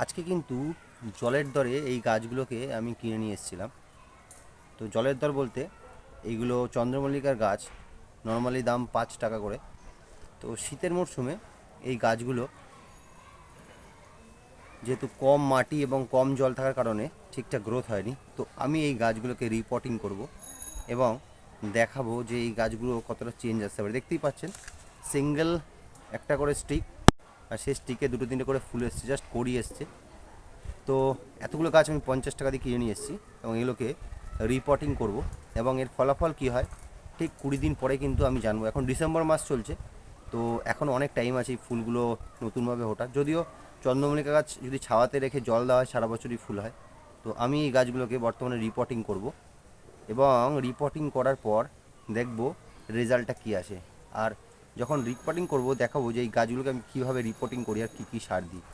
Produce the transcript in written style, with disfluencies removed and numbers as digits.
আজকে কিন্তু জলের দরে এই গাছগুলোকে আমি কিনে নিয়ে এসেছিলাম। তো জলের দর বলতে এইগুলো চন্দ্রমল্লিকার গাছ, নর্মালি দাম 5 টাকা করে। তো শীতের মরশুমে এই গাছগুলো যেহেতু কম মাটি এবং কম জল থাকার কারণে ঠিকঠাক গ্রোথ হয়নি, তো আমি এই গাছগুলোকে রিপোর্টিং করব এবং দেখাবো যে এই গাছগুলো কতটা চেঞ্জ আসতে পারে। দেখতেই পাচ্ছেন সিঙ্গেল একটা করে স্টিক, আর সেই স্টিকে দুটো তিনটে করে ফুল এসছে, জাস্ট কড়ি এসছে। তো এতগুলো গাছ আমি 50 টাকা দিয়ে কিনে নিয়ে এসেছি এবং এগুলোকে রিপোর্টিং করব এবং এর ফলাফল কী হয় ঠিক 20 দিন পরে কিন্তু আমি জানবো। এখন ডিসেম্বর মাস চলছে, তো এখন অনেক টাইম আছে এই ফুলগুলো নতুনভাবে ওঠার। যদিও চন্দ্রমল্লিকা গাছ যদি ছাওয়াতে রেখে জল দেওয়া হয় সারা বছরই ফুল হয়। তো আমি এই গাছগুলোকে বর্তমানে রিপোর্টিং করব এবং রিপোর্টিং করার পর দেখব রেজাল্টটা কী আসে। আর যখন রিপোর্টিং করব দেখাবো যে এই গাছগুলোকে আমি কীভাবে রিপোর্টিং করি আর কী কী সার দিই।